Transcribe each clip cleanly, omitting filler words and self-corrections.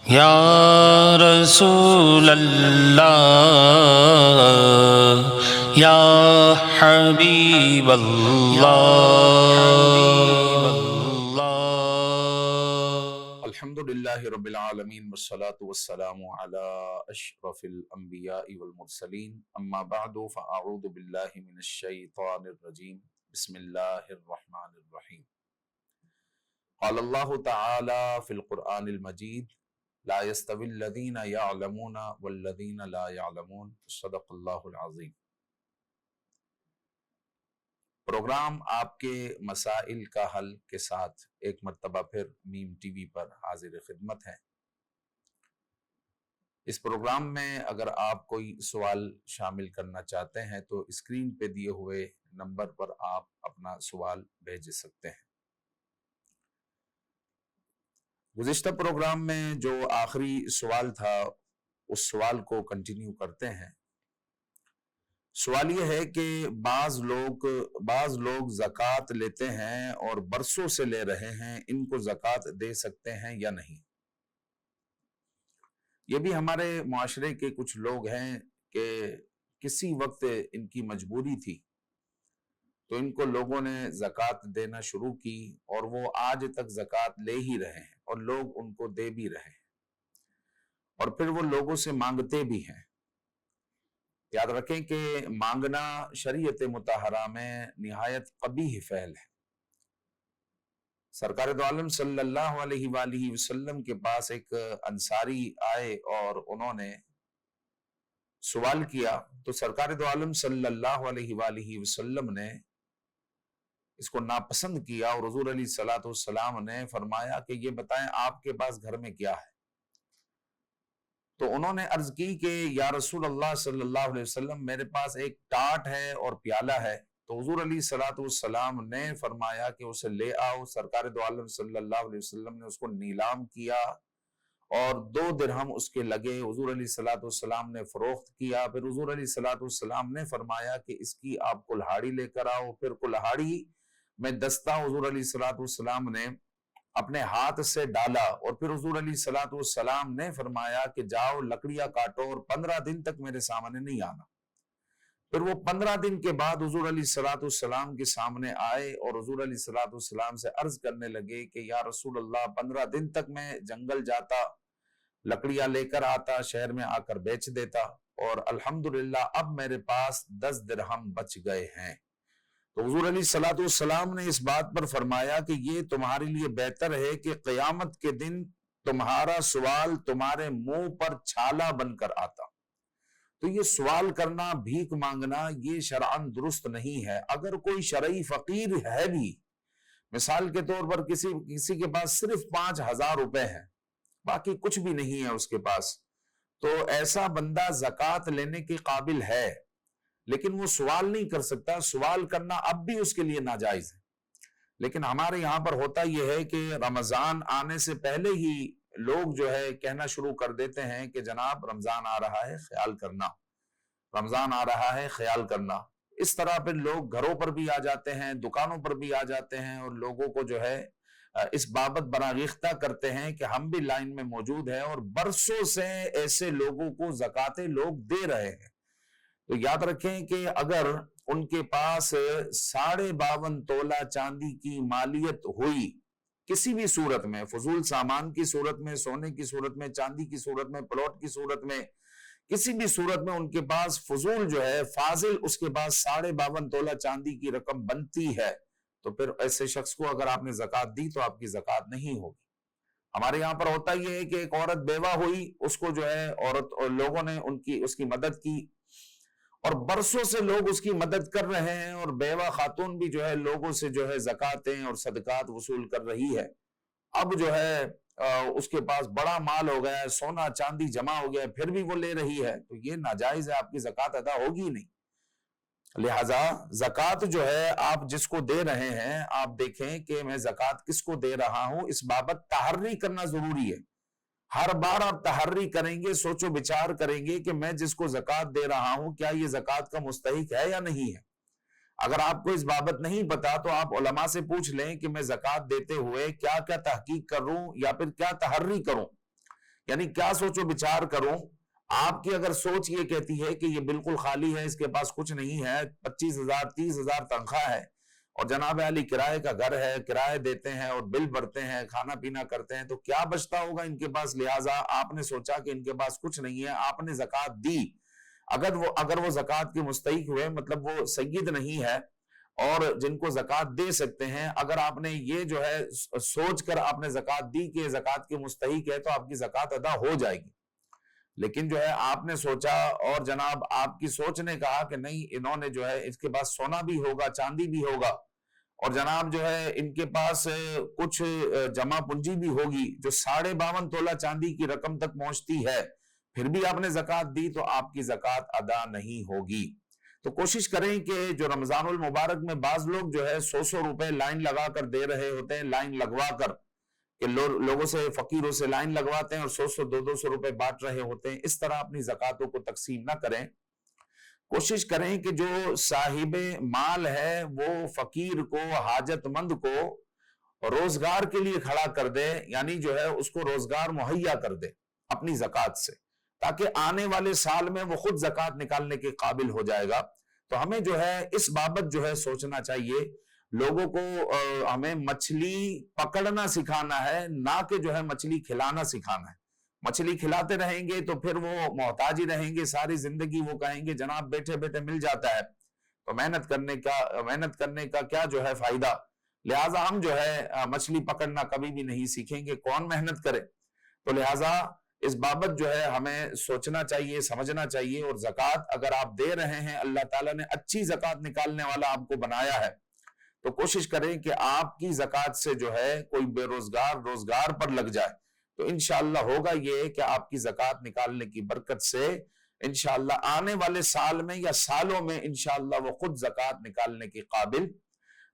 یا رسول اللہ یا حبیب اللہ۔ الحمدللہ رب العالمین والصلاة والسلام علی اشرف الانبیاء والمرسلین، اما بعد فاعوذ باللہ من الشیطان الرجیم، بسم اللہ الرحمن الرحیم۔ قال اللہ تعالی فی القرآن المجید، لا يستوی الذین یعلمون والذین لا یعلمون، صدق اللہ العظیم۔ پروگرام آپ کے مسائل کا حل کے ساتھ ایک مرتبہ پھر میم ٹی وی پر حاضر خدمت ہے۔ اس پروگرام میں اگر آپ کوئی سوال شامل کرنا چاہتے ہیں تو اسکرین پہ دیے ہوئے نمبر پر آپ اپنا سوال بھیج سکتے ہیں۔ گزشتہ پروگرام میں جو آخری سوال تھا اس سوال کو کنٹینیو کرتے ہیں۔ سوال یہ ہے کہ بعض لوگ زکوٰۃ لیتے ہیں اور برسوں سے لے رہے ہیں، ان کو زکوٰۃ دے سکتے ہیں یا نہیں؟ یہ بھی ہمارے معاشرے کے کچھ لوگ ہیں کہ کسی وقت ان کی مجبوری تھی تو ان کو لوگوں نے زکوٰۃ دینا شروع کی اور وہ آج تک زکوٰۃ لے ہی رہے ہیں اور لوگ ان کو دے بھی رہے ہیں اور پھر وہ لوگوں سے مانگتے بھی ہیں۔ یاد رکھیں کہ مانگنا شریعت مطہرہ میں نہایت قبیح فعل ہے۔ سرکار دو عالم صلی اللہ علیہ وآلہ وسلم کے پاس ایک انصاری آئے اور انہوں نے سوال کیا تو سرکار دو عالم صلی اللہ علیہ وآلہ وسلم نے اس کو ناپسند کیا اور حضور علیہ الصلوۃ والسلام نے فرمایا کہ یہ بتائیں آپ کے پاس گھر میں کیا ہے؟ تو انہوں نے عرض کی کہ یا رسول اللہ صلی اللہ علیہ وسلم میرے پاس ایک ٹاٹ ہے اور پیالہ ہے۔ تو حضور علیہ الصلوۃ والسلام نے فرمایا کہ اسے لے آؤ۔ سرکار دو عالم صلی اللہ علیہ وسلم نے اس کو نیلام کیا اور 2 درہم اس کے لگے۔ حضور علیہ الصلوۃ والسلام نے فروخت کیا۔ پھر حضور علیہ الصلوۃ والسلام نے فرمایا کہ اس کی آپ کلہاڑی لے کر آؤ۔ پھر کلہاڑی میں دستہ حضور علیہ الصلوۃ والسلام نے اپنے ہاتھ سے ڈالا اور پھر حضور علیہ الصلوۃ والسلام نے فرمایا کہ جاؤ لکڑیاں کاٹو اور 15 دن تک میرے سامنے نہیں آنا۔ پھر وہ 15 دن کے بعد حضور علیہ الصلوۃ والسلام کے سامنے آئے اور حضور علیہ الصلوۃ والسلام سے عرض کرنے لگے کہ یا رسول اللہ 15 دن تک میں جنگل جاتا، لکڑیاں لے کر آتا، شہر میں آ کر بیچ دیتا اور الحمدللہ اب میرے پاس 10 درہم بچ گئے ہیں۔ تو حضور علیہ الصلوۃ والسلام نے اس بات پر فرمایا کہ یہ تمہارے لیے بہتر ہے کہ قیامت کے دن تمہارا سوال تمہارے منہ پر چھالا بن کر آتا۔ تو یہ سوال کرنا، بھیک مانگنا، یہ شرعاً درست نہیں ہے۔ اگر کوئی شرعی فقیر ہے بھی، مثال کے طور پر کسی کے پاس صرف 5,000 روپے ہیں، باقی کچھ بھی نہیں ہے اس کے پاس، تو ایسا بندہ زکوٰۃ لینے کے قابل ہے لیکن وہ سوال نہیں کر سکتا۔ سوال کرنا اب بھی اس کے لیے ناجائز ہے۔ لیکن ہمارے یہاں پر ہوتا یہ ہے کہ رمضان آنے سے پہلے ہی لوگ جو ہے کہنا شروع کر دیتے ہیں کہ جناب رمضان آ رہا ہے، خیال کرنا، رمضان آ رہا ہے، خیال کرنا۔ اس طرح پھر لوگ گھروں پر بھی آ جاتے ہیں، دکانوں پر بھی آ جاتے ہیں اور لوگوں کو جو ہے اس بابت براگیختہ کرتے ہیں کہ ہم بھی لائن میں موجود ہیں اور برسوں سے ایسے لوگوں کو زکوٰۃیں لوگ دے رہے ہیں۔ تو یاد رکھیں کہ اگر ان کے پاس 52.5 تولہ چاندی کی مالیت ہوئی کسی بھی صورت میں، فضول سامان کی صورت میں، سونے کی صورت میں، چاندی کی صورت میں، پلاٹ کی صورت میں، کسی بھی صورت میں ان کے پاس فضول جو ہے فاضل اس کے پاس 52.5 تولہ چاندی کی رقم بنتی ہے تو پھر ایسے شخص کو اگر آپ نے زکوٰۃ دی تو آپ کی زکوٰۃ نہیں ہوگی۔ ہمارے یہاں پر ہوتا یہ ہے کہ ایک عورت بیوہ ہوئی، اس کو جو ہے عورت اور لوگوں نے اس کی مدد کی اور برسوں سے لوگ اس کی مدد کر رہے ہیں اور بیوہ خاتون بھی جو ہے لوگوں سے جو ہے زکوٰۃیں اور صدقات وصول کر رہی ہے۔ اب جو ہے اس کے پاس بڑا مال ہو گیا ہے، سونا چاندی جمع ہو گیا ہے، پھر بھی وہ لے رہی ہے تو یہ ناجائز ہے، آپ کی زکوٰۃ ادا ہوگی نہیں۔ لہٰذا زکوٰۃ جو ہے آپ جس کو دے رہے ہیں، آپ دیکھیں کہ میں زکوٰۃ کس کو دے رہا ہوں، اس بابت تحری کرنا ضروری ہے۔ ہر بار آپ تحری کریں گے، سوچ و بچار کریں گے کہ میں جس کو زکوٰۃ دے رہا ہوں کیا یہ زکوٰۃ کا مستحق ہے یا نہیں ہے۔ اگر آپ کو اس بابت نہیں پتا تو آپ علماء سے پوچھ لیں کہ میں زکوٰۃ دیتے ہوئے کیا کیا تحقیق کروں یا پھر کیا تحری کروں یعنی کیا سوچو بچار کروں، آپ کی اگر سوچ یہ کہتی ہے کہ یہ بالکل خالی ہے، اس کے پاس کچھ نہیں ہے، 25,000 30,000 تنخواہ ہے اور جناب علی کرائے کا گھر ہے، کرائے دیتے ہیں اور بل بھرتے ہیں، کھانا پینا کرتے ہیں، تو کیا بچتا ہوگا ان کے پاس؟ لہٰذا آپ نے سوچا کہ ان کے پاس کچھ نہیں ہے، آپ نے زکوٰۃ دی۔ اگر وہ زکوٰۃ کے مستحق ہوئے، مطلب وہ سید نہیں ہے اور جن کو زکوٰۃ دے سکتے ہیں، اگر آپ نے یہ جو ہے سوچ کر آپ نے زکوٰۃ دی کہ زکوٰۃ کے مستحق ہے تو آپ کی زکوٰۃ ادا ہو جائے گی۔ لیکن جو ہے آپ نے سوچا اور جناب آپ کی سوچ نے کہا کہ نہیں، انہوں نے جو ہے اس کے پاس سونا بھی ہوگا، چاندی بھی ہوگا اور جناب جو ہے ان کے پاس کچھ جمع پونجی بھی ہوگی جو 52.5 تولہ چاندی کی رقم تک پہنچتی ہے، پھر بھی آپ نے زکوٰۃ دی تو آپ کی زکوٰۃ ادا نہیں ہوگی۔ تو کوشش کریں کہ جو رمضان المبارک میں بعض لوگ جو ہے 100 روپے لائن لگا کر دے رہے ہوتے ہیں، لائن لگوا کر کہ لوگوں سے، فقیروں سے لائن لگواتے ہیں اور 100 200 روپے بانٹ رہے ہوتے ہیں، اس طرح اپنی زکوٰۃوں کو تقسیم نہ کریں۔ کوشش کریں کہ جو صاحب مال ہے وہ فقیر کو، حاجت مند کو روزگار کے لیے کھڑا کر دے، یعنی جو ہے اس کو روزگار مہیا کر دے اپنی زکوٰۃ سے، تاکہ آنے والے سال میں وہ خود زکوٰۃ نکالنے کے قابل ہو جائے گا۔ تو ہمیں جو ہے اس بابت جو ہے سوچنا چاہیے، لوگوں کو ہمیں مچھلی پکڑنا سکھانا ہے، نہ کہ جو ہے مچھلی کھلانا سکھانا ہے۔ مچھلی کھلاتے رہیں گے تو پھر وہ محتاج ہی رہیں گے ساری زندگی، وہ کہیں گے جناب بیٹھے بیٹھے مل جاتا ہے، تو محنت کرنے کا کیا جو ہے فائدہ؟ لہٰذا ہم جو ہے مچھلی پکڑنا کبھی بھی نہیں سیکھیں گے، کون محنت کرے؟ تو لہٰذا اس بابت جو ہے ہمیں سوچنا چاہیے، سمجھنا چاہیے۔ اور زکوٰۃ اگر آپ دے رہے ہیں، اللہ تعالیٰ نے اچھی زکوٰۃ نکالنے والا آپ کو بنایا ہے، تو کوشش کریں کہ آپ کی زکوٰۃ سے جو ہے کوئی بے روزگار روزگار پر لگ جائے، تو انشاءاللہ ہوگا یہ کہ آپ کی زکوٰۃ نکالنے کی برکت سے انشاءاللہ آنے والے سال میں یا سالوں میں انشاءاللہ وہ خود زکوٰۃ نکالنے کے قابل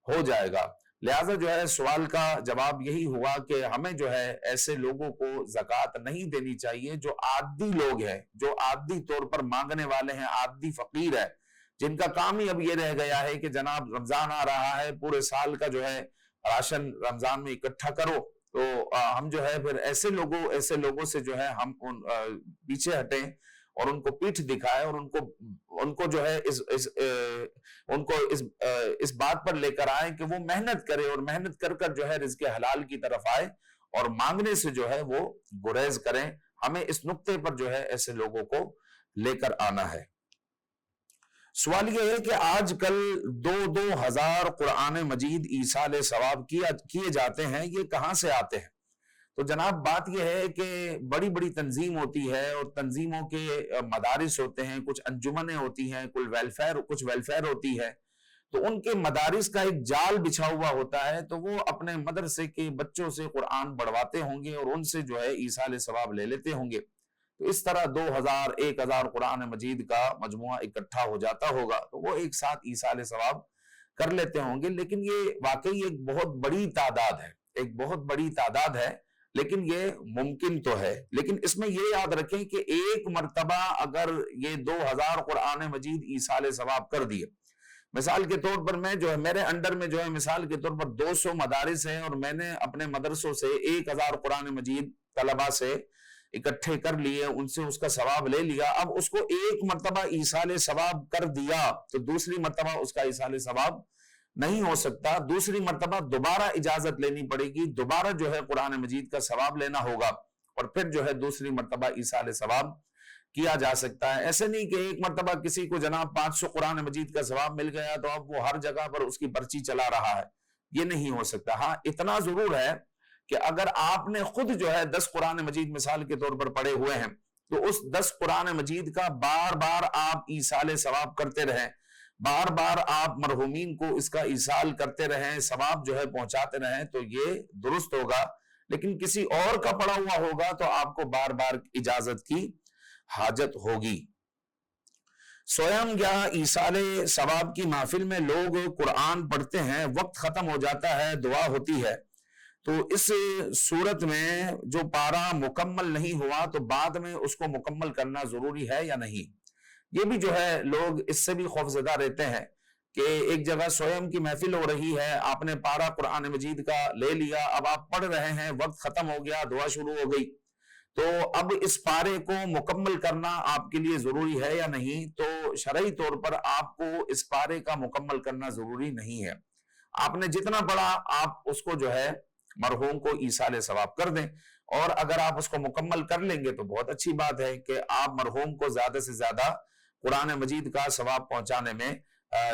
ہو جائے گا۔ لہٰذا جو ہے سوال کا جواب یہی ہوا کہ ہمیں جو ہے ایسے لوگوں کو زکوٰۃ نہیں دینی چاہیے جو عادی لوگ ہیں، جو عادی طور پر مانگنے والے ہیں، عادی فقیر ہے، جن کا کام ہی اب یہ رہ گیا ہے کہ جناب رمضان آ رہا ہے، پورے سال کا جو ہے راشن رمضان میں اکٹھا کرو، تو ہم جو ہے پھر ایسے لوگوں سے جو ہے ہم پیچھے ہٹیں اور ان کو پیٹھ دکھائے اور ان کو جو ہے اس بات پر لے کر آئے کہ وہ محنت کرے اور محنت کر کر جو ہے رزق حلال کی طرف آئے اور مانگنے سے جو ہے وہ گریز کریں۔ ہمیں اس نقطے پر جو ہے ایسے لوگوں کو لے کر آنا ہے۔ سوال یہ ہے کہ آج کل 2,000 قرآن مجید ایصال ثواب کیے جاتے ہیں، یہ کہاں سے آتے ہیں؟ تو جناب بات یہ ہے کہ بڑی بڑی تنظیم ہوتی ہے اور تنظیموں کے مدارس ہوتے ہیں، کچھ انجمنیں ہوتی ہیں، کچھ ویلفیئر ہوتی ہے، تو ان کے مدارس کا ایک جال بچھا ہوا ہوتا ہے، تو وہ اپنے مدرسے کے بچوں سے قرآن پڑھواتے ہوں گے اور ان سے جو ہے ایصال ثواب لے لیتے ہوں گے، تو اس طرح 2,000 1,000 قرآن مجید کا مجموعہ اکٹھا ہو جاتا ہوگا، تو وہ ایک ساتھ ایصال ثواب کر لیتے ہوں گے۔ لیکن یہ واقعی ایک بہت بڑی تعداد ہے، لیکن یہ ممکن تو ہے۔ لیکن اس میں یہ یاد رکھیں کہ ایک مرتبہ اگر یہ 2,000 قرآن مجید ایصال ثواب کر دیے، مثال کے طور پر میں جو ہے میرے انڈر میں جو ہے مثال کے طور پر 200 مدارس ہیں اور میں نے اپنے مدرسوں سے 1,000 قرآن مجید طلبہ سے اکٹھے کر لیے، ان سے اس کا ثواب لے لیا، اب اس کو ایک مرتبہ ایصال ثواب کر دیا تو دوسری مرتبہ اس کا ایصال ثواب نہیں ہو سکتا، دوسری مرتبہ دوبارہ اجازت لینی پڑے گی، دوبارہ جو ہے قرآن مجید کا ثواب لینا ہوگا اور پھر جو ہے دوسری مرتبہ ایصال ثواب کیا جا سکتا ہے۔ ایسے نہیں کہ ایک مرتبہ کسی کو جناب 500 قرآن مجید کا ثواب مل گیا تو اب وہ ہر جگہ پر اس کی پرچی چلا رہا ہے، یہ نہیں ہو سکتا۔ ہاں اتنا ضرور ہے کہ اگر آپ نے خود جو ہے 10 قرآن مجید مثال کے طور پر پڑھے ہوئے ہیں تو اس 10 قرآن مجید کا بار بار آپ ایصال ثواب کرتے رہیں، بار بار آپ مرحومین کو اس کا ایصال کرتے رہیں، ثواب جو ہے پہنچاتے رہیں، تو یہ درست ہوگا۔ لیکن کسی اور کا پڑھا ہوا ہوگا تو آپ کو بار بار اجازت کی حاجت ہوگی۔ سویم یا ایصال ثواب کی محفل میں لوگ قرآن پڑھتے ہیں، وقت ختم ہو جاتا ہے، دعا ہوتی ہے، تو اس صورت میں جو پارہ مکمل نہیں ہوا تو بعد میں اس کو مکمل کرنا ضروری ہے یا نہیں؟ یہ بھی جو ہے لوگ اس سے بھی خوفزدہ رہتے ہیں کہ ایک جگہ سویم کی محفل ہو رہی ہے، آپ نے پارہ قرآن مجید کا لے لیا، اب آپ پڑھ رہے ہیں، وقت ختم ہو گیا، دعا شروع ہو گئی، تو اب اس پارے کو مکمل کرنا آپ کے لیے ضروری ہے یا نہیں؟ تو شرعی طور پر آپ کو اس پارے کا مکمل کرنا ضروری نہیں ہے. آپ نے جتنا پڑھا آپ اس کو جو ہے مرحوم کو ایصال ثواب کر دیں، اور اگر آپ اس کو مکمل کر لیں گے تو بہت اچھی بات ہے کہ آپ مرحوم کو زیادہ سے زیادہ قرآن مجید کا ثواب پہنچانے میں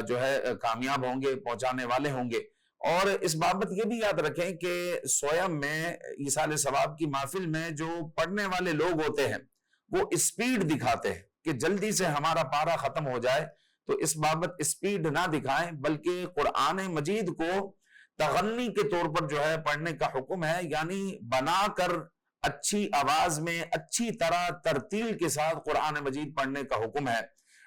جو ہے کامیاب ہوں گے، پہنچانے والے ہوں گے. اور اس بابت یہ بھی یاد رکھیں کہ سویم میں ایصال ثواب کی محفل میں جو پڑھنے والے لوگ ہوتے ہیں وہ اسپیڈ دکھاتے ہیں کہ جلدی سے ہمارا پارا ختم ہو جائے. تو اس بابت اسپیڈ نہ دکھائیں، بلکہ قرآن مجید کو تغنی کے طور پر جو ہے پڑھنے کا حکم ہے، یعنی بنا کر اچھی آواز میں اچھی طرح ترتیل کے ساتھ قرآن مجید پڑھنے کا حکم ہے،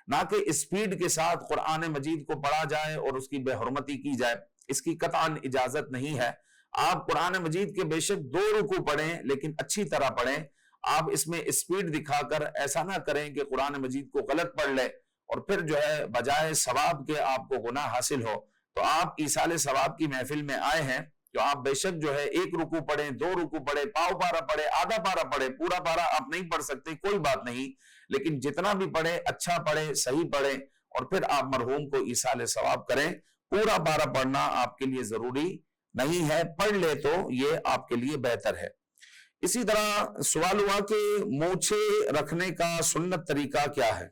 نہ کہ اسپیڈ کے ساتھ قرآن مجید کو پڑھا جائے اور اس کی بے حرمتی کی جائے. اس کی قطعاً اجازت نہیں ہے. آپ قرآن مجید کے بے شک 2 رکوع پڑھیں لیکن اچھی طرح پڑھیں. آپ اس میں اسپیڈ دکھا کر ایسا نہ کریں کہ قرآن مجید کو غلط پڑھ لے اور پھر جو ہے بجائے ثواب کے آپ کو گناہ حاصل ہو. تو آپ ایصال ثواب کی محفل میں آئے ہیں تو آپ بے شک جو ہے 1 رکوع پڑھیں، 2 رکوع پڑھیں، پاؤ پارا پڑھیں، آدھا پارا پڑھیں. پورا پارا آپ نہیں پڑھ سکتے کوئی بات نہیں، لیکن جتنا بھی پڑھیں اچھا پڑھیں، صحیح پڑھیں، اور پھر آپ مرحوم کو ایصال ثواب کریں. پورا پارا پڑھنا آپ کے لیے ضروری نہیں ہے، پڑھ لے تو یہ آپ کے لیے بہتر ہے. اسی طرح سوال ہوا کہ مونچھے رکھنے کا سنت طریقہ کیا ہے؟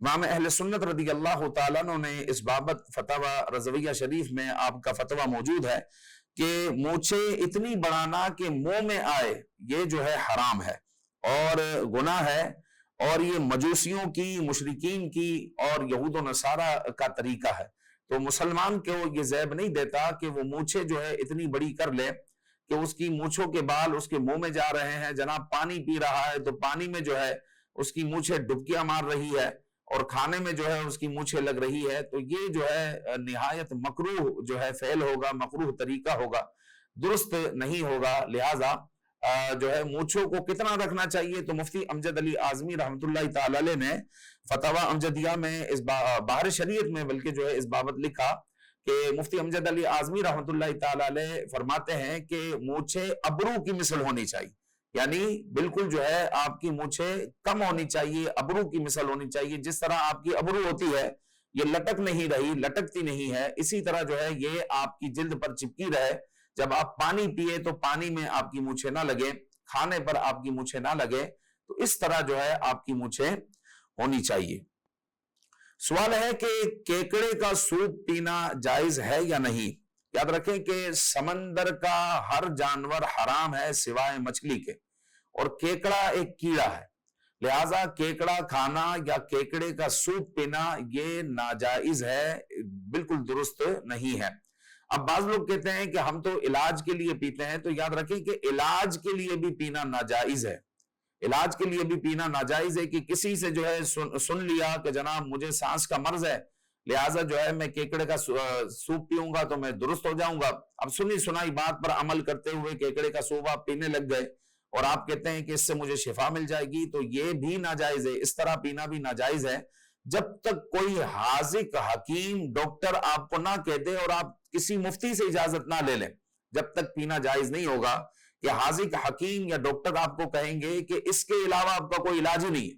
امام اہل سنت رضی اللہ تعالیٰ عنہ نے اس بابت فتاوی رضویہ شریف میں آپ کا فتویٰ موجود ہے کہ مونچھے اتنی بڑھانا کہ منہ میں آئے یہ جو ہے حرام ہے اور گناہ ہے، اور یہ مجوسیوں کی، مشرکین کی اور یہود و نصارہ کا طریقہ ہے. تو مسلمان کو یہ زیب نہیں دیتا کہ وہ مونچھے جو ہے اتنی بڑی کر لے کہ اس کی مونچھوں کے بال اس کے منہ میں جا رہے ہیں. جناب پانی پی رہا ہے تو پانی میں جو ہے اس کی مونچھیں ڈبکیاں مار رہی ہے، اور کھانے میں جو ہے اس کی مونچھیں لگ رہی ہے. تو یہ جو ہے نہایت مکروہ جو ہے فعل ہوگا، مکروہ طریقہ ہوگا، درست نہیں ہوگا. لہٰذا جو ہے مونچھوں کو کتنا رکھنا چاہیے؟ تو مفتی امجد علی اعظمی رحمۃ اللہ تعالی علیہ نے فتاوی امجدیہ میں اس بحر شریعت میں بلکہ جو ہے اس بابت لکھا کہ مفتی امجد علی اعظمی رحمۃ اللہ تعالی علیہ فرماتے ہیں کہ مونچھیں ابرو کی مثل ہونی چاہیے، یعنی بالکل جو ہے آپ کی مونچھیں کم ہونی چاہیے، ابرو کی مثل ہونی چاہیے. جس طرح آپ کی ابرو ہوتی ہے یہ لٹک نہیں رہی، لٹکتی نہیں ہے، اسی طرح جو ہے یہ آپ کی جلد پر چپکی رہے. جب آپ پانی پیے تو پانی میں آپ کی مونچھیں نہ لگے، کھانے پر آپ کی مونچھیں نہ لگے. تو اس طرح جو ہے آپ کی مونچھیں ہونی چاہیے. سوال ہے کہ کیکڑے کا سوپ پینا جائز ہے یا نہیں؟ یاد رکھیں کہ سمندر کا ہر جانور حرام ہے سوائے مچھلی کے، اور کیکڑا ایک کیڑا ہے، لہذا کیکڑا کھانا یا کیکڑے کا سوپ پینا یہ ناجائز ہے، بالکل درست نہیں ہے. اب بعض لوگ کہتے ہیں کہ ہم تو علاج کے لیے پیتے ہیں، تو یاد رکھیں کہ علاج کے لیے بھی پینا ناجائز ہے. علاج کے لیے بھی پینا ناجائز ہے کہ کسی سے جو ہے سن لیا کہ جناب مجھے سانس کا مرض ہے، لہٰذا جو ہے میں کیکڑے کا سوپ پیوں گا تو میں درست ہو جاؤں گا. اب سنی سنائی بات پر عمل کرتے ہوئے کیکڑے کا سوپ آپ پینے لگ گئے اور آپ کہتے ہیں کہ اس سے مجھے شفا مل جائے گی، تو یہ بھی ناجائز ہے. اس طرح پینا بھی ناجائز ہے جب تک کوئی حاذق حکیم ڈاکٹر آپ کو نہ کہہ دے اور آپ کسی مفتی سے اجازت نہ لے لیں، جب تک پینا جائز نہیں ہوگا. کہ حاذق حکیم یا ڈاکٹر آپ کو کہیں گے کہ اس کے علاوہ آپ کا کوئی علاج ہی نہیں ہے،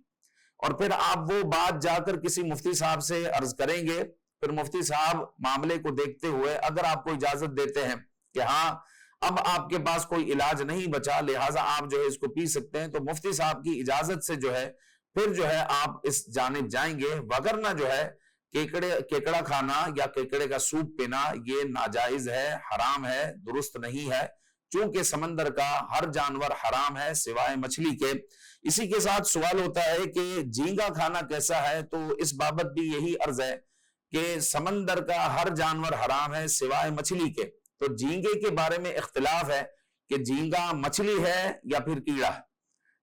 اور پھر آپ وہ بات جا کر کسی مفتی صاحب سے عرض کریں گے، پھر مفتی صاحب معاملے کو دیکھتے ہوئے اگر آپ کو اجازت دیتے ہیں کہ ہاں اب آپ کے پاس کوئی علاج نہیں بچا لہٰذا آپ جو ہے اس کو پی سکتے ہیں، تو مفتی صاحب کی اجازت سے جو ہے پھر جو ہے آپ اس جانب جائیں گے. وگرنہ جو ہے کیکڑا کھانا یا کیکڑے کا سوپ پینا یہ ناجائز ہے، حرام ہے، درست نہیں ہے، چونکہ سمندر کا ہر جانور حرام ہے سوائے مچھلی کے. اسی کے ساتھ سوال ہوتا ہے کہ جھینگا کھانا کیسا ہے؟ تو اس بابت بھی یہی عرض ہے کہ سمندر کا ہر جانور حرام ہے سوائے مچھلی کے. تو جھینگے کے بارے میں اختلاف ہے کہ جھینگا مچھلی ہے یا پھر کیڑا ہے،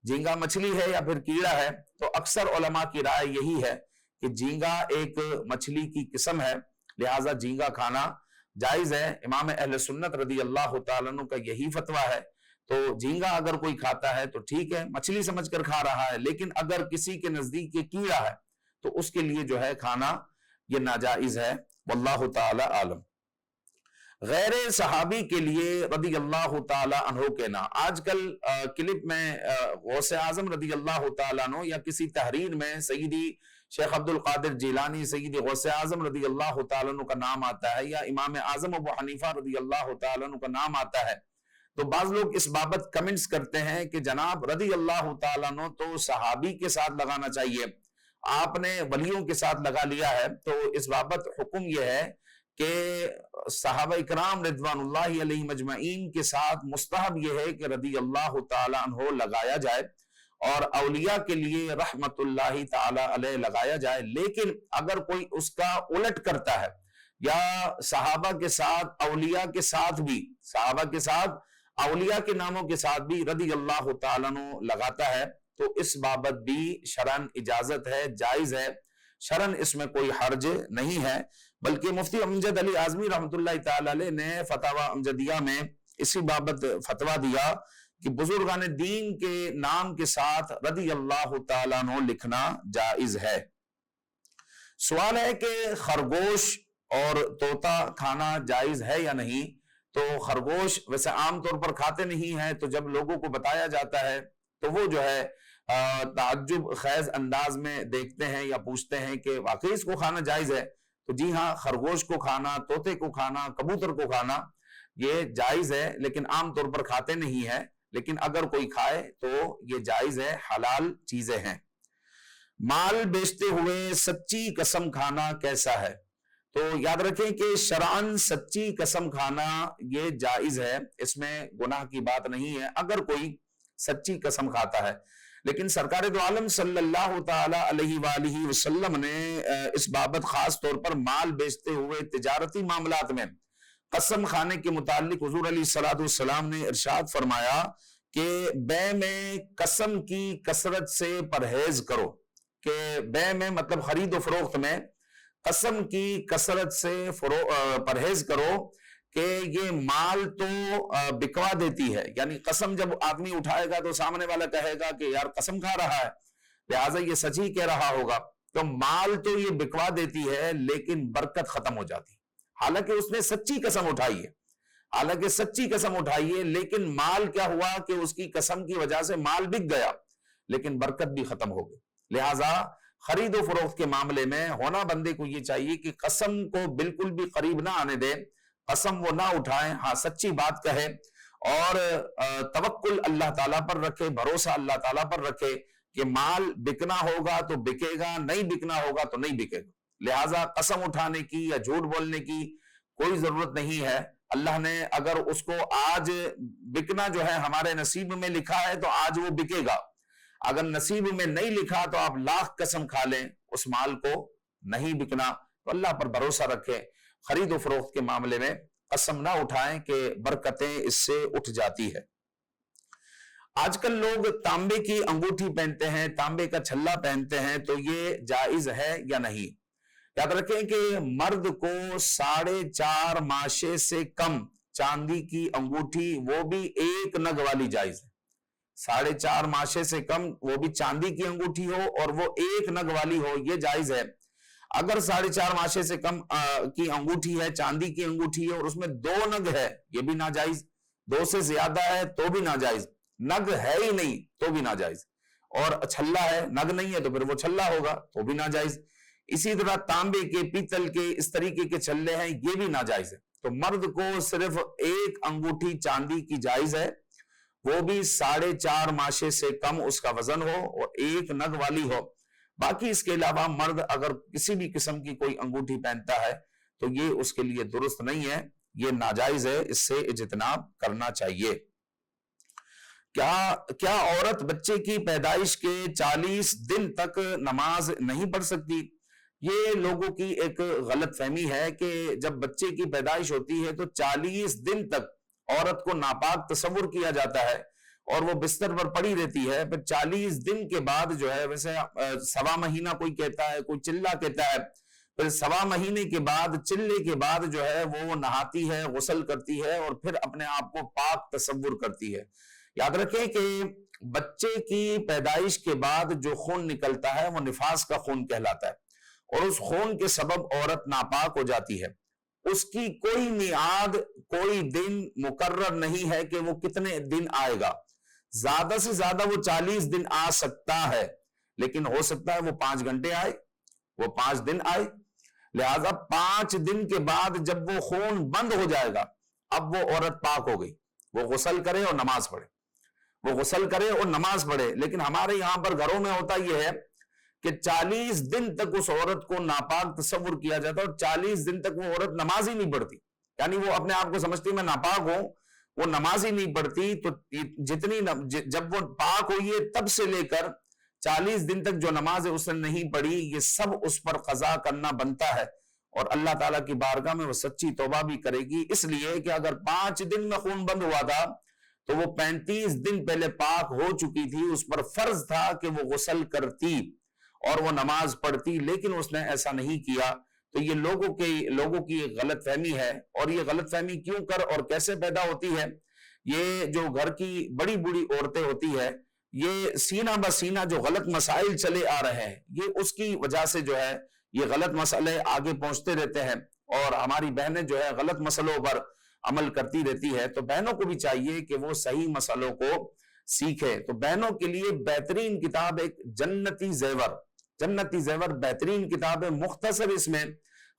جھینگا مچھلی ہے یا پھر کیڑا ہے. تو اکثر علماء کی رائے یہی ہے کہ جھینگا ایک مچھلی کی قسم ہے، لہٰذا جھینگا کھانا جائز ہے. امام اہل سنت رضی اللہ تعالیٰ عنہ کا یہی فتویٰ ہے. تو جھینگا اگر کوئی کھاتا ہے تو ٹھیک ہے، مچھلی سمجھ کر کھا رہا ہے، لیکن اگر کسی کے نزدیک یہ کیڑا ہے تو اس کے لیے جو ہے کھانا یہ ناجائز ہے. واللہ تعالی عالم. غیر صحابی کے لیے رضی اللہ تعالی عنہ کہنا. آج کل کلپ میں غوث اعظم رضی اللہ تعالیٰ عنہ یا کسی تحریر میں سیدی شیخ عبد القادر جیلانی، سیدی غوث اعظم رضی اللہ تعالیٰ عنہ کا نام آتا ہے، یا امام اعظم ابو حنیفہ رضی اللہ تعالیٰ عنہ کا نام آتا ہے، تو بعض لوگ اس بابت کمنٹس کرتے ہیں کہ جناب رضی اللہ تعالیٰ عنہ تو صحابی کے ساتھ لگانا چاہیے، آپ نے ولیوں کے ساتھ لگا لیا ہے. تو اس بابت حکم یہ ہے کہ صحابہ اکرام رضوان اللہ علیہ مجمعین کے ساتھ مستحب یہ ہے کہ رضی اللہ تعالی عنہ لگایا جائے، اور اولیاء کے لیے رحمت اللہ تعالی علیہ لگایا جائے. لیکن اگر کوئی اس کا الٹ کرتا ہے، یا صحابہ کے ساتھ اولیاء کے ساتھ بھی، صحابہ کے ساتھ اولیاء کے ناموں کے ساتھ بھی رضی اللہ تعالی عنہ لگاتا ہے، تو اس بابت بھی شرعاً اجازت ہے، جائز ہے، شرعاً اس میں کوئی حرج نہیں ہے. بلکہ مفتی امجد علی اعظمی رحمۃ اللہ تعالی علیہ نے فتاوی امجدیہ میں اسی بابت فتویٰ دیا کہ بزرگان دین کے نام کے ساتھ رضی اللہ تعالیٰ عنہ لکھنا جائز ہے. سوال ہے کہ خرگوش اور طوطا کھانا جائز ہے یا نہیں. تو خرگوش ویسے عام طور پر کھاتے نہیں ہیں، تو جب لوگوں کو بتایا جاتا ہے تو وہ جو ہے تعجب خیز انداز میں دیکھتے ہیں یا پوچھتے ہیں کہ واقعی اس کو کھانا جائز ہے. تو جی ہاں، خرگوش کو کھانا، طوطے کو کھانا، کبوتر کو کھانا یہ جائز ہے، لیکن عام طور پر کھاتے نہیں ہیں. لیکن اگر کوئی کھائے تو یہ جائز ہے، حلال چیزیں ہیں. مال بیچتے ہوئے سچی قسم کھانا کیسا ہے؟ تو یاد رکھیں کہ شرعاً سچی قسم کھانا یہ جائز ہے، اس میں گناہ کی بات نہیں ہے اگر کوئی سچی قسم کھاتا ہے. لیکن سرکار دو عالم صلی اللہ تعالی علیہ وآلہ وسلم نے اس بابت خاص طور پر مال بیچتے ہوئے تجارتی معاملات میں قسم کھانے کے متعلق حضور علیہ الصلوۃ والسلام نے ارشاد فرمایا کہ بے میں قسم کی کثرت سے پرہیز کرو. کہ بے میں مطلب خرید و فروخت میں قسم کی کثرت سے پرہیز کرو کہ یہ مال تو بکوا دیتی ہے. یعنی قسم جب آدمی اٹھائے گا تو سامنے والا کہے گا کہ یار قسم کھا رہا ہے، لہٰذا یہ سچ ہی کہہ رہا ہوگا. تو مال تو یہ بکوا دیتی ہے لیکن برکت ختم ہو جاتی، حالانکہ اس نے سچی قسم اٹھائی ہے، حالانکہ سچی قسم اٹھائی ہے، لیکن مال کیا ہوا کہ اس کی قسم کی وجہ سے مال بک گیا لیکن برکت بھی ختم ہو گئی. لہٰذا خرید و فروخت کے معاملے میں ہونا بندے کو یہ چاہیے کہ قسم کو بالکل بھی قریب نہ آنے دے، قسم وہ نہ اٹھائیں، ہاں سچی بات کہے، اور توکل اللہ تعالیٰ پر رکھے، بھروسہ اللہ تعالیٰ پر رکھے کہ مال بکنا ہوگا تو بکے گا، نہیں بکنا ہوگا تو نہیں بکے گا. لہٰذا قسم اٹھانے کی یا جھوٹ بولنے کی کوئی ضرورت نہیں ہے. اللہ نے اگر اس کو آج بکنا جو ہے ہمارے نصیب میں لکھا ہے تو آج وہ بکے گا، اگر نصیب میں نہیں لکھا تو آپ لاکھ قسم کھا لیں اس مال کو نہیں بکنا. تو اللہ پر بھروسہ رکھیں، خرید و فروخت کے معاملے میں قسم نہ اٹھائیں کہ برکتیں اس سے اٹھ جاتی ہے. آج کل لوگ تانبے کی انگوٹھی پہنتے ہیں، تانبے کا چھلا پہنتے ہیں، تو یہ جائز ہے یا نہیں؟ یاد رکھیں کہ مرد کو 4.5 ماشے سے کم چاندی کی انگوٹھی، وہ بھی 1 نگ والی جائز ہے. 4.5 ماشے سے کم وہ بھی چاندی کی انگوٹھی ہو اور وہ 1 نگ والی ہو، یہ جائز ہے. اگر 4.5 ماشے سے کم کی انگوٹھی ہے، چاندی کی انگوٹھی ہے اور اس میں 2 نگ ہے، یہ بھی ناجائز. 2 سے زیادہ ہے تو بھی ناجائز، نگ ہے ہی نہیں تو بھی ناجائز، اور چھلا ہے، نگ نہیں ہے تو پھر وہ چھلا ہوگا تو بھی ناجائز. اسی طرح تانبے کے، پیتل کے، اس طریقے کے چھلے ہیں، یہ بھی ناجائز ہے. تو مرد کو صرف 1 انگوٹھی چاندی کی جائز ہے، وہ بھی 4.5 ماشے سے کم اس کا وزن ہو اور 1 نگ والی ہو. باقی اس کے علاوہ مرد اگر کسی بھی قسم کی کوئی انگوٹھی پہنتا ہے تو یہ اس کے لیے درست نہیں ہے، یہ ناجائز ہے، اس سے اجتناب کرنا چاہیے. کیا عورت بچے کی پیدائش کے 40 دن تک نماز نہیں پڑھ سکتی؟ یہ لوگوں کی ایک غلط فہمی ہے کہ جب بچے کی پیدائش ہوتی ہے تو 40 دن تک عورت کو ناپاک تصور کیا جاتا ہے اور وہ بستر پر پڑی رہتی ہے. پھر 40 دن کے بعد جو ہے، ویسے 1.25 مہینہ کوئی کہتا ہے، کوئی چلہ کہتا ہے، پھر 1.25 مہینے کے بعد، چلے کے بعد جو ہے وہ نہاتی ہے، غسل کرتی ہے اور پھر اپنے آپ کو پاک تصور کرتی ہے. یاد رکھیں کہ بچے کی پیدائش کے بعد جو خون نکلتا ہے وہ نفاس کا خون کہلاتا ہے، اور اس خون کے سبب عورت ناپاک ہو جاتی ہے. اس کی کوئی میعاد، کوئی دن مقرر نہیں ہے کہ وہ کتنے دن آئے گا. زیادہ سے زیادہ وہ 40 دن آ سکتا ہے، لیکن ہو سکتا ہے وہ 5 گھنٹے آئے، وہ 5 دن آئے. لہذا 5 دن کے بعد جب وہ خون بند ہو جائے گا، اب وہ عورت پاک ہو گئی، وہ غسل کرے اور نماز پڑھے، وہ غسل کرے اور نماز پڑھے. لیکن ہمارے یہاں پر گھروں میں ہوتا یہ ہے کہ 40 دن تک اس عورت کو ناپاک تصور کیا جاتا ہے، اور 40 دن تک وہ عورت نماز ہی نہیں پڑھتی. یعنی وہ اپنے آپ کو سمجھتی میں ناپاک ہوں، وہ نماز ہی نہیں پڑھتی. تو جب وہ پاک ہوئی ہے تب سے لے کر 40 دن تک جو نماز اس نے نہیں پڑھی، یہ سب اس پر قضا کرنا بنتا ہے، اور اللہ تعالیٰ کی بارگاہ میں وہ سچی توبہ بھی کرے گی. اس لیے کہ اگر 5 دن میں خون بند ہوا تھا تو وہ 35 دن پہلے پاک ہو چکی تھی، اس پر فرض تھا کہ وہ غسل کرتی اور وہ نماز پڑھتی، لیکن اس نے ایسا نہیں کیا. تو یہ لوگوں کی غلط فہمی ہے. اور یہ غلط فہمی کیوں کر اور کیسے پیدا ہوتی ہے؟ یہ جو گھر کی بڑی بوڑھی عورتیں ہوتی ہے، یہ سینہ بسینہ جو غلط مسائل چلے آ رہے ہیں، یہ اس کی وجہ سے جو ہے یہ غلط مسئلے آگے پہنچتے رہتے ہیں، اور ہماری بہنیں جو ہے غلط مسئلوں پر عمل کرتی رہتی ہے. تو بہنوں کو بھی چاہیے کہ وہ صحیح مسئلوں کو سیکھے. تو بہنوں کے لیے بہترین کتاب ایک جنتی زیور بہترین کتاب ہے. مختصر اس میں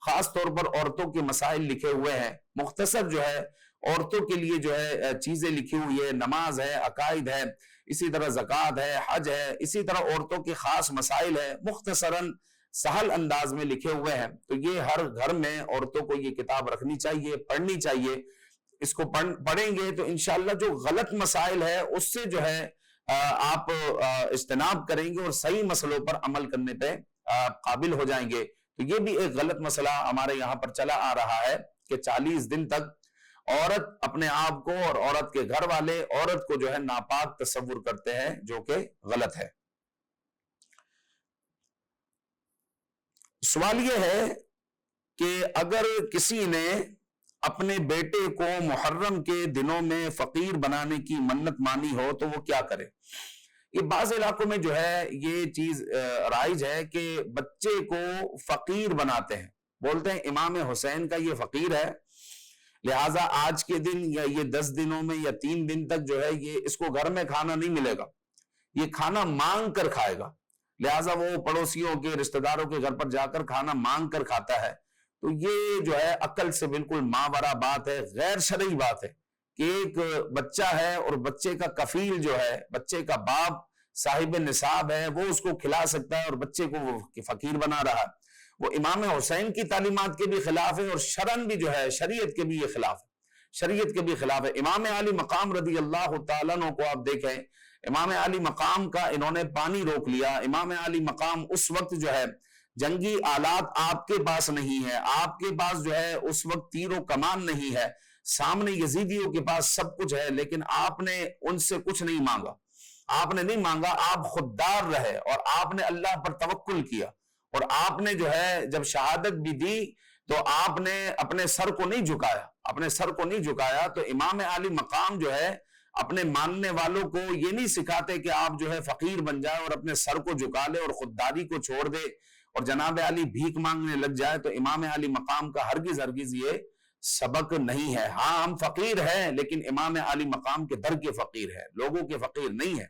خاص طور پر عورتوں کے مسائل لکھے ہوئے ہیں. مختصر جو ہے عورتوں کے لیے جو ہے چیزیں لکھی ہوئی ہے، نماز ہے، عقائد ہے، اسی طرح زکوٰۃ ہے، حج ہے، اسی طرح عورتوں کے خاص مسائل ہے، مختصراً سہل انداز میں لکھے ہوئے ہیں. تو یہ ہر گھر میں عورتوں کو یہ کتاب رکھنی چاہیے، پڑھنی چاہیے. اس کو پڑھیں گے تو انشاءاللہ جو غلط مسائل ہے اس سے جو ہے آپ اجتناب کریں گے اور صحیح مسئلوں پر عمل کرنے پہ قابل ہو جائیں گے. تو یہ بھی ایک غلط مسئلہ ہمارے یہاں پر چلا آ رہا ہے کہ 40 دن تک عورت اپنے آپ کو اور عورت کے گھر والے عورت کو جو ہے ناپاک تصور کرتے ہیں، جو کہ غلط ہے. سوال یہ ہے کہ اگر کسی نے اپنے بیٹے کو محرم کے دنوں میں فقیر بنانے کی منت مانی ہو تو وہ کیا کرے؟ یہ بعض علاقوں میں جو ہے یہ چیز رائج ہے کہ بچے کو فقیر بناتے ہیں، بولتے ہیں امام حسین کا یہ فقیر ہے، لہٰذا آج کے دن یا یہ 10 دنوں میں یا 3 دن تک جو ہے یہ اس کو گھر میں کھانا نہیں ملے گا، یہ کھانا مانگ کر کھائے گا. لہٰذا وہ پڑوسیوں کے رشتہ داروں کے گھر پر جا کر کھانا مانگ کر کھاتا ہے. تو یہ جو ہے عقل سے بالکل ماورا بات ہے، غیر شرعی بات ہے کہ ایک بچہ ہے اور بچے کا کفیل جو ہے، بچے کا باپ صاحب نصاب ہے، وہ اس کو کھلا سکتا ہے اور بچے کو وہ فقیر بنا رہا ہے. وہ امام حسین کی تعلیمات کے بھی خلاف ہے اور شرعاً بھی جو ہے شریعت کے بھی یہ خلاف ہے، شریعت کے بھی خلاف ہے. امام علی مقام رضی اللہ تعالیٰ عنہ کو آپ دیکھیں، امام علی مقام کا انہوں نے پانی روک لیا. امام علی مقام اس وقت جو ہے جنگی آلات آپ کے پاس نہیں ہے، آپ کے پاس جو ہے اس وقت تیر و کمان نہیں ہے، سامنے یزیدیوں کے پاس سب کچھ ہے، لیکن آپ نے ان سے کچھ نہیں مانگا، آپ نے نہیں مانگا، آپ خوددار رہے اور آپ نے اللہ پر توکل کیا. اور آپ نے جو ہے جب شہادت بھی دی تو آپ نے اپنے سر کو نہیں جھکایا، اپنے سر کو نہیں جھکایا. تو امام علی مقام جو ہے اپنے ماننے والوں کو یہ نہیں سکھاتے کہ آپ جو ہے فقیر بن جائے اور اپنے سر کو جھکا لے اور خودداری کو چھوڑ دے اور جناب علی بھیک مانگنے لگ جائے. تو امام علی مقام کا ہرگز یہ سبق نہیں ہے. ہاں ہم فقیر ہیں لیکن امام علی مقام کے در کے فقیر ہیں، لوگوں کے فقیر نہیں ہے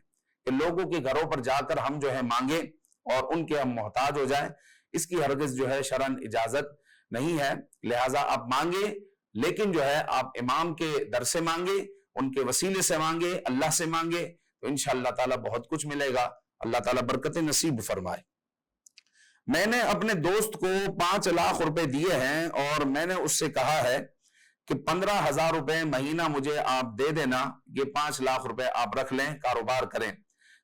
کہ لوگوں کے گھروں پر جا کر ہم جو ہے مانگیں اور ان کے ہم محتاج ہو جائیں. اس کی ہرگز جو ہے شرعاً اجازت نہیں ہے. لہٰذا آپ مانگیں، لیکن جو ہے آپ امام کے در سے مانگیں، ان کے وسیلے سے مانگے، اللہ سے مانگے، تو انشاءاللہ تعالیٰ بہت کچھ ملے گا. اللہ تعالیٰ برکت نصیب فرمائے. میں نے اپنے دوست کو 5 لاکھ روپے دیے ہیں اور میں نے اس سے کہا ہے کہ 15,000 روپے مہینہ مجھے آپ دے دینا، یہ 5 لاکھ روپے آپ رکھ لیں، کاروبار کریں.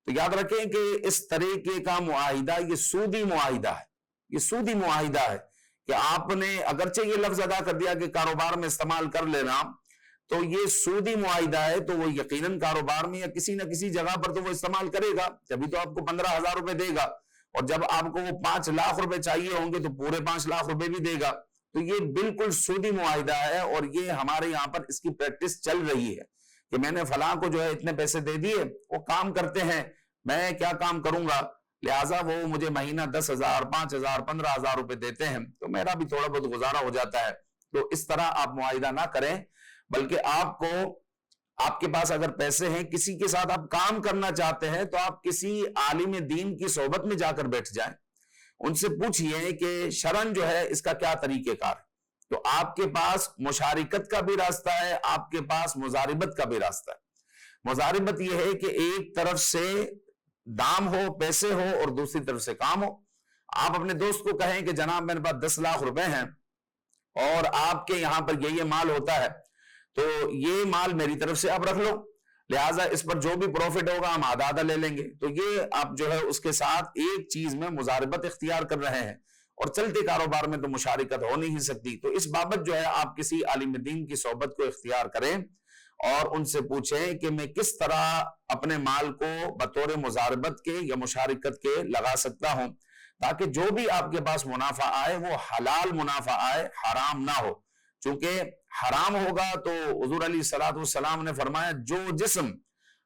تو یاد رکھیں کہ اس طریقے کا معاہدہ یہ سودی معاہدہ ہے، یہ سودی معاہدہ ہے کہ آپ نے اگرچہ یہ لفظ ادا کر دیا کہ کاروبار میں استعمال کر لینا، تو یہ سودی معاہدہ ہے. تو وہ یقیناً کاروبار میں یا کسی نہ کسی جگہ پر تو وہ استعمال کرے گا، جبھی تو آپ کو 15,000 روپے دے گا، اور جب آپ کو وہ 5 لاکھ روپے چاہیے ہوں گے تو پورے 5 لاکھ روپے بھی دے گا. تو یہ بالکل سودی معاہدہ ہے اور یہ ہمارے یہاں پر اس کی پریکٹس چل رہی ہے کہ میں نے فلاں کو جو ہے اتنے پیسے دے دیے، وہ کام کرتے ہیں، میں کیا کام کروں گا، لہٰذا وہ مجھے مہینہ 10,000 5,000 15,000 روپے دیتے ہیں تو میرا بھی تھوڑا بہت گزارا ہو جاتا ہے. تو اس طرح آپ معاہدہ نہ کریں، بلکہ آپ کو، آپ کے پاس اگر پیسے ہیں، کسی کے ساتھ آپ کام کرنا چاہتے ہیں، تو آپ کسی عالم دین کی صحبت میں جا کر بیٹھ جائیں، ان سے پوچھئے کہ شرعن جو ہے اس کا کیا طریقہ کار ہے۔ تو آپ کے پاس مشارکت کا بھی راستہ ہے، آپ کے پاس مضاربت کا بھی راستہ ہے۔ مضاربت یہ ہے کہ ایک طرف سے دام ہو، پیسے ہو، اور دوسری طرف سے کام ہو۔ آپ اپنے دوست کو کہیں کہ جناب میرے پاس 10 لاکھ روپے ہیں اور آپ کے یہاں پر یہ مال ہوتا ہے، تو یہ مال میری طرف سے آپ رکھ لو، لہٰذا اس پر جو بھی پروفٹ ہوگا ہم آدھا آدھا لے لیں گے۔ تو یہ آپ جو ہے اس کے ساتھ ایک چیز میں مضاربت اختیار کر رہے ہیں، اور چلتے کاروبار میں تو مشارکت ہو نہیں سکتی۔ تو اس بابت جو ہے آپ کسی عالم دین کی صحبت کو اختیار کریں اور ان سے پوچھیں کہ میں کس طرح اپنے مال کو بطور مضاربت کے یا مشارکت کے لگا سکتا ہوں، تاکہ جو بھی آپ کے پاس منافع آئے وہ حلال منافع آئے، حرام نہ ہو۔ چونکہ حرام ہوگا تو حضور علیہ الصلوۃ والسلام نے فرمایا جو جسم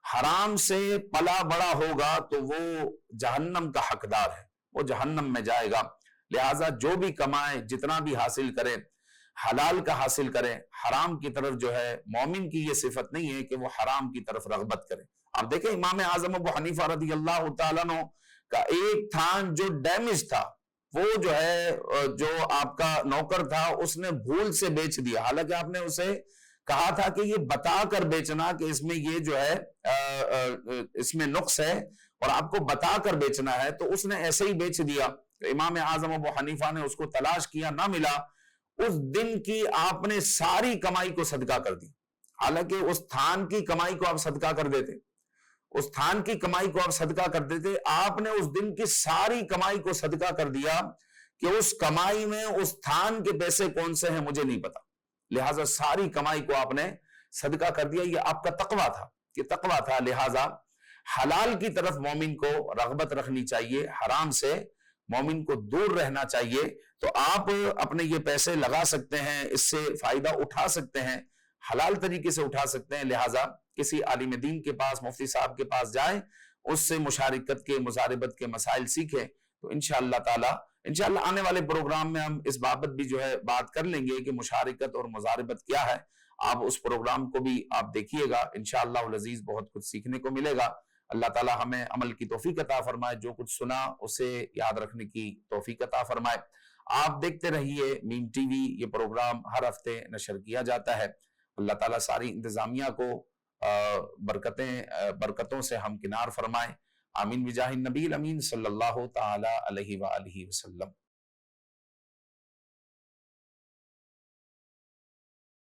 حرام سے پلا بڑا ہوگا تو وہ جہنم کا حقدار ہے، وہ جہنم میں جائے گا۔ لہٰذا جو بھی کمائے، جتنا بھی حاصل کرے، حلال کا حاصل کرے، حرام کی طرف جو ہے، مومن کی یہ صفت نہیں ہے کہ وہ حرام کی طرف رغبت کرے۔ آپ دیکھیں امام اعظم ابو حنیفہ رضی اللہ تعالیٰ عنہ کا ایک تھان جو ڈیمیج تھا، وہ جو ہے جو آپ کا نوکر تھا اس نے بھول سے بیچ دیا، حالانکہ آپ نے اسے کہا تھا کہ یہ بتا کر بیچنا کہ اس میں یہ جو ہے اس میں نقص ہے اور آپ کو بتا کر بیچنا ہے، تو اس نے ایسے ہی بیچ دیا۔ امام اعظم ابو حنیفہ نے اس کو تلاش کیا، نہ ملا، اس دن کی آپ نے ساری کمائی کو صدقہ کر دی، حالانکہ اس تھان کی کمائی کو آپ صدقہ کر دیتے، اس تھان کی کمائی کو آپ صدقہ کر دیتے، آپ نے اس دن کی ساری کمائی کو صدقہ کر دیا کہ اس کمائی میں اس تھان کے پیسے کون سے ہیں مجھے نہیں پتا، لہٰذا ساری کمائی کو آپ نے صدقہ کر دیا۔ یہ آپ کا تقویٰ تھا، یہ تقویٰ تھا۔ لہٰذا حلال کی طرف مومن کو رغبت رکھنی چاہیے، حرام سے مومن کو دور رہنا چاہیے۔ تو آپ اپنے یہ پیسے لگا سکتے ہیں، اس سے فائدہ اٹھا سکتے ہیں، حلال طریقے سے اٹھا سکتے ہیں، لہٰذا کسی عالم دین کے پاس، مفتی صاحب کے پاس جائیں، اس سے مشارکت کے، مضاربت کے مسائل سیکھیں، تو انشاءاللہ تعالی انشاءاللہ آنے والے پروگرام میں ہم اس بابت بھی جو ہے بات کر لیں گے کہ مشارکت اور مضاربت کیا ہے۔ آپ اس پروگرام کو بھی آپ دیکھیے گا، انشاءاللہ العزیز بہت کچھ سیکھنے کو ملے گا۔ اللہ تعالی ہمیں عمل کی توفیق عطا فرمائے، جو کچھ سنا اسے یاد رکھنے کی توفیق عطا فرمائے۔ آپ دیکھتے رہیے مین ٹی وی، یہ پروگرام ہر ہفتے نشر کیا جاتا ہے۔ اللہ تعالیٰ ساری انتظامیہ کو برکتوں سے ہمکنار فرمائے، آمین بجاہ النبی الامین صلی اللہ تعالی علیہ وآلہ وسلم۔